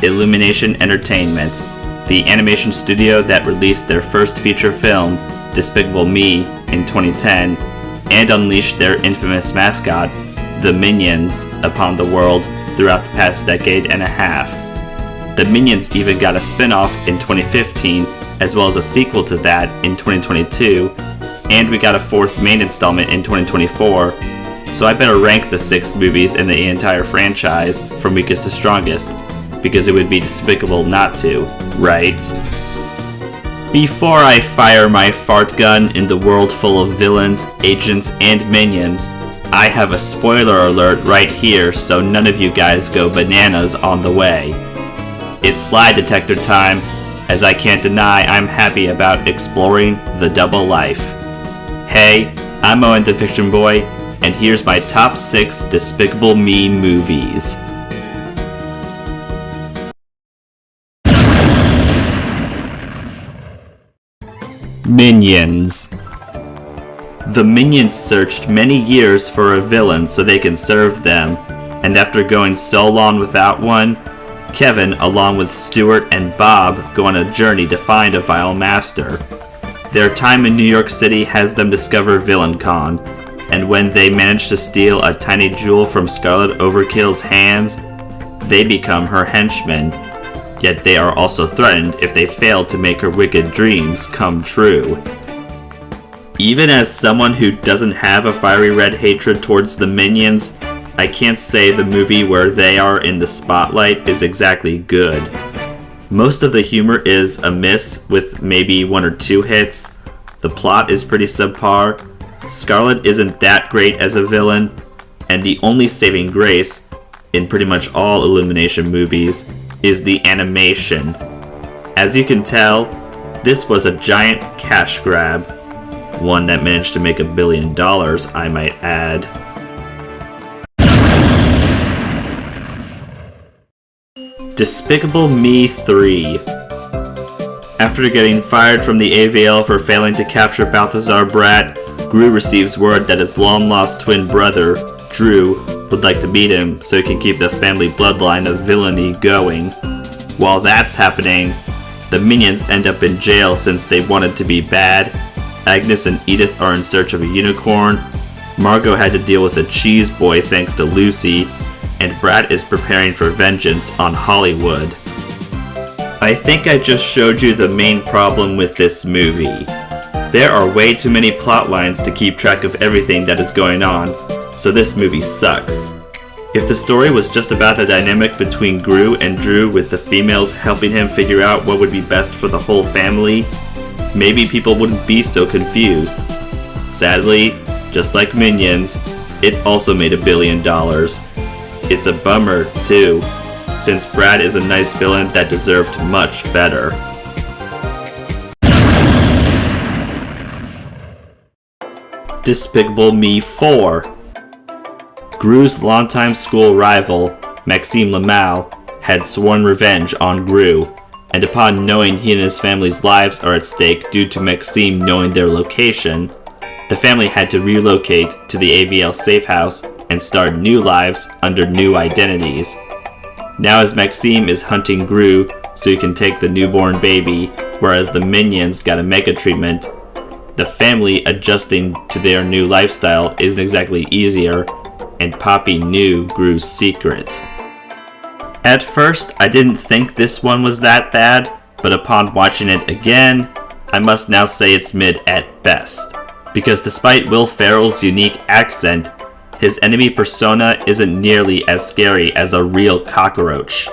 Illumination Entertainment, the animation studio that released their first feature film, Despicable Me, in 2010, and unleashed their infamous mascot, the Minions, upon the world throughout the past decade and a half. The Minions even got a spin-off in 2015, as well as a sequel to that in 2022, and we got a fourth main installment in 2024, so I better rank the 6 movies in the entire franchise from weakest to strongest, because it would be despicable not to, right? Before I fire my fart gun in the world full of villains, agents, and minions, I have a spoiler alert right here so none of you guys go bananas on the way. It's lie detector time, as I can't deny I'm happy about exploring the double life. Hey, I'm Owen the Fictionboy, and here's my top 6 Despicable Me movies. Minions. The Minions searched many years for a villain so they can serve them, and after going so long without one, Kevin, along with Stuart and Bob, go on a journey to find a vile master. Their time in New York City has them discover VillainCon, and when they manage to steal a tiny jewel from Scarlet Overkill's hands, they become her henchmen. Yet they are also threatened if they fail to make her wicked dreams come true. Even as someone who doesn't have a fiery red hatred towards the Minions, I can't say the movie where they are in the spotlight is exactly good. Most of the humor is a miss with maybe 1 or 2 hits. The plot is pretty subpar. Scarlet isn't that great as a villain, and the only saving grace, in pretty much all Illumination movies, is the animation. As you can tell, this was a giant cash grab. One that managed to make $1 billion, I might add. Despicable Me 3. After getting fired from the AVL for failing to capture Balthazar Brat, Gru receives word that his long-lost twin brother, Drew, would like to meet him so he can keep the family bloodline of villainy going. While that's happening, the Minions end up in jail since they wanted to be bad. Agnes and Edith are in search of a unicorn. Margot had to deal with a cheese boy thanks to Lucy, and Brat is preparing for vengeance on Hollywood. I think I just showed you the main problem with this movie. There are way too many plot lines to keep track of everything that is going on, so this movie sucks. If the story was just about the dynamic between Gru and Drew with the females helping him figure out what would be best for the whole family, maybe people wouldn't be so confused. Sadly, just like Minions, it also made $1 billion. It's a bummer, too, since Brad is a nice villain that deserved much better. Despicable Me 4. Gru's longtime school rival, Maxime Lamal, had sworn revenge on Gru, and upon knowing he and his family's lives are at stake due to Maxime knowing their location, the family had to relocate to the AVL safe house and start new lives under new identities. Now as Maxime is hunting Gru so he can take the newborn baby, whereas the Minions got a mega treatment, the family adjusting to their new lifestyle isn't exactly easier, and Poppy knew Gru's secret. At first, I didn't think this one was that bad, but upon watching it again, I must now say it's mid at best. Because despite Will Ferrell's unique accent, his enemy persona isn't nearly as scary as a real cockroach.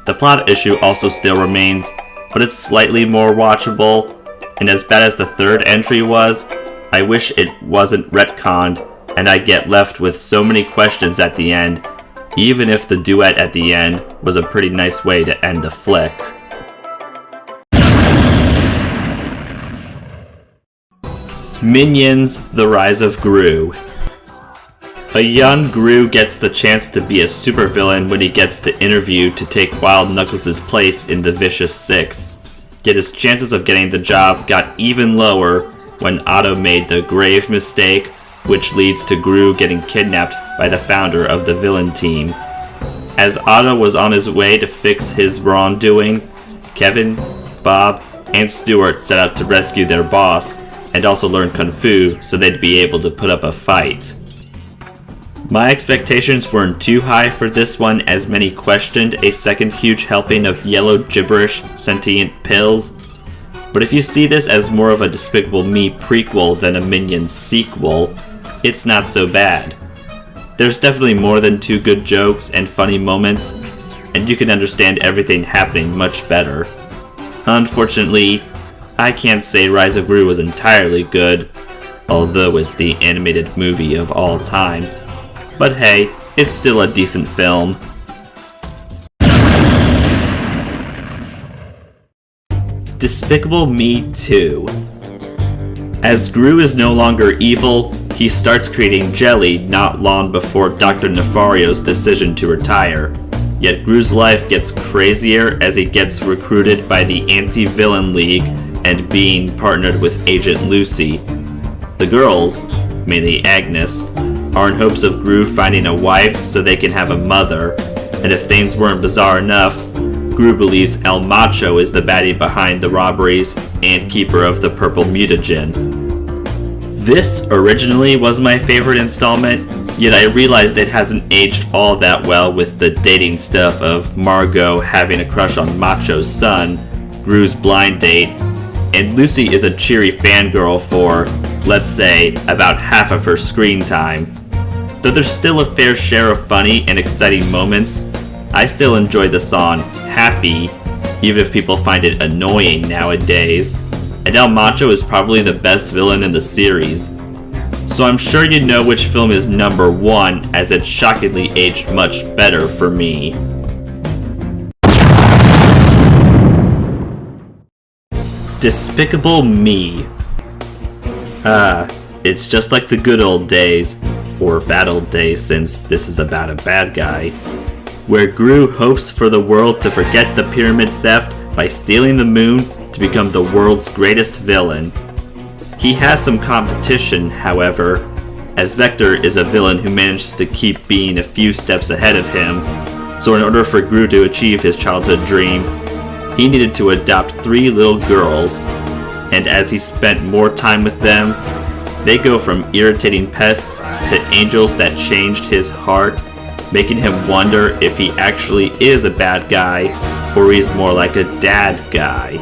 The plot issue also still remains, but it's slightly more watchable, and as bad as the third entry was, I wish it wasn't retconned and I get left with so many questions at the end, even if the duet at the end was a pretty nice way to end the flick. Minions: The Rise of Gru. A young Gru gets the chance to be a supervillain when he gets the interview to take Wild Knuckles' place in the Vicious Six. Yet his chances of getting the job got even lower when Otto made the grave mistake, which leads to Gru getting kidnapped by the founder of the villain team. As Otto was on his way to fix his wrongdoing, Kevin, Bob, and Stuart set out to rescue their boss and also learn Kung Fu so they'd be able to put up a fight. My expectations weren't too high for this one, as many questioned a second huge helping of yellow gibberish sentient pills. But if you see this as more of a Despicable Me prequel than a Minions sequel, it's not so bad. There's definitely more than 2 good jokes and funny moments, and you can understand everything happening much better. Unfortunately, I can't say Rise of Gru was entirely good, although it's the animated movie of all time. But hey, it's still a decent film. Despicable Me 2. As Gru is no longer evil, he starts creating jelly not long before Dr. Nefario's decision to retire. Yet Gru's life gets crazier as he gets recruited by the Anti-Villain League and being partnered with Agent Lucy. The girls, mainly Agnes, are in hopes of Gru finding a wife so they can have a mother, and if things weren't bizarre enough, Gru believes El Macho is the baddie behind the robberies and keeper of the purple mutagen. This originally was my favorite installment, yet I realized it hasn't aged all that well with the dating stuff of Margot having a crush on Macho's son, Gru's blind date, and Lucy is a cheery fangirl for, let's say, about half of her screen time. Though there's still a fair share of funny and exciting moments, I still enjoy the song Happy, even if people find it annoying nowadays, and El Macho is probably the best villain in the series. So I'm sure you know which film is number 1, as it shockingly aged much better for me. Despicable Me. It's just like the good old days, or bad old days since this is about a bad guy, where Gru hopes for the world to forget the pyramid theft by stealing the moon to become the world's greatest villain. He has some competition, however, as Vector is a villain who manages to keep being a few steps ahead of him, so in order for Gru to achieve his childhood dream, he needed to adopt 3 little girls, and as he spent more time with them, they go from irritating pests to angels that changed his heart, making him wonder if he actually is a bad guy, or he's more like a dad guy.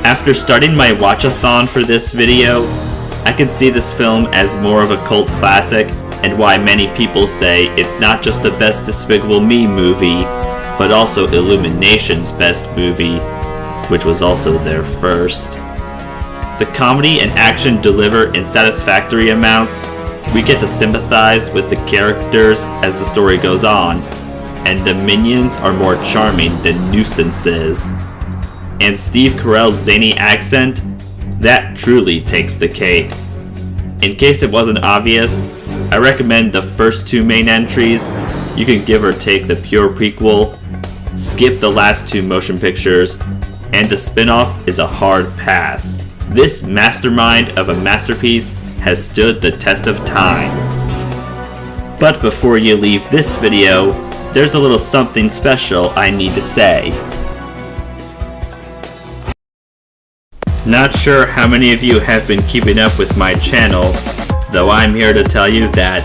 After starting my watch-a-thon for this video, I can see this film as more of a cult classic, and why many people say it's not just the best Despicable Me movie, but also Illumination's best movie, which was also their first. The comedy and action deliver in satisfactory amounts. We get to sympathize with the characters as the story goes on, and the minions are more charming than nuisances. And Steve Carell's zany accent, that truly takes the cake. In case it wasn't obvious, I recommend the first 2 main entries. You can give or take the pure prequel, skip the last 2 motion pictures, and the spin-off is a hard pass. This mastermind of a masterpiece has stood the test of time. But before you leave this video, there's a little something special I need to say. Not sure how many of you have been keeping up with my channel, though I'm here to tell you that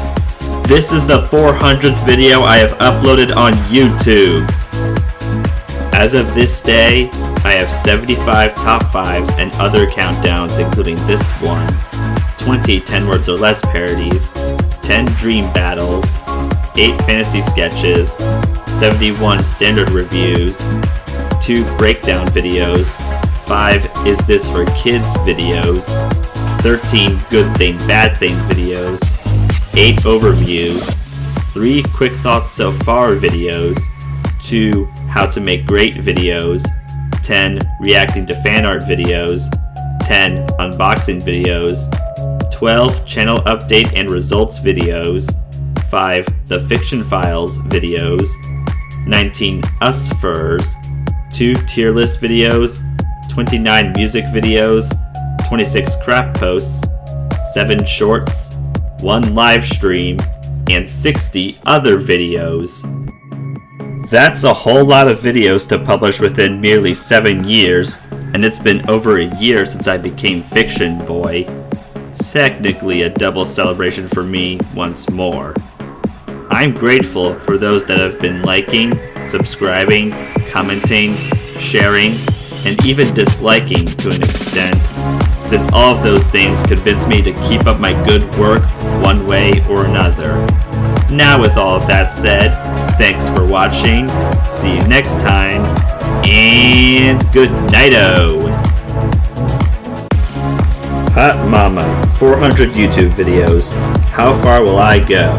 this is the 400th video I have uploaded on YouTube. As of this day, I have 75 top 5s and other countdowns including this one, 20 10 words or less parodies, 10 dream battles, 8 fantasy sketches, 71 standard reviews, 2 breakdown videos, 5 Is This For Kids videos, 13 Good Thing Bad Thing videos, 8 overviews, 3 Quick Thoughts So Far videos, 2 How to Make Great videos, 10 Reacting to Fan Art videos, 10 Unboxing videos, 12 Channel Update and Results videos, 5 The Fiction Files videos, 19 Us Furs, 2 Tier List videos, 29 music videos, 26 crap posts, 7 shorts, 1 live stream, and 60 other videos. That's a whole lot of videos to publish within merely 7 years, and it's been over a year since I became Fictionboy. Technically a double celebration for me once more. I'm grateful for those that have been liking, subscribing, commenting, sharing, and even disliking to an extent, since all of those things convince me to keep up my good work one way or another. Now with all of that said, thanks for watching, see you next time, and good night-o! Hot Mama, 400 YouTube videos, how far will I go?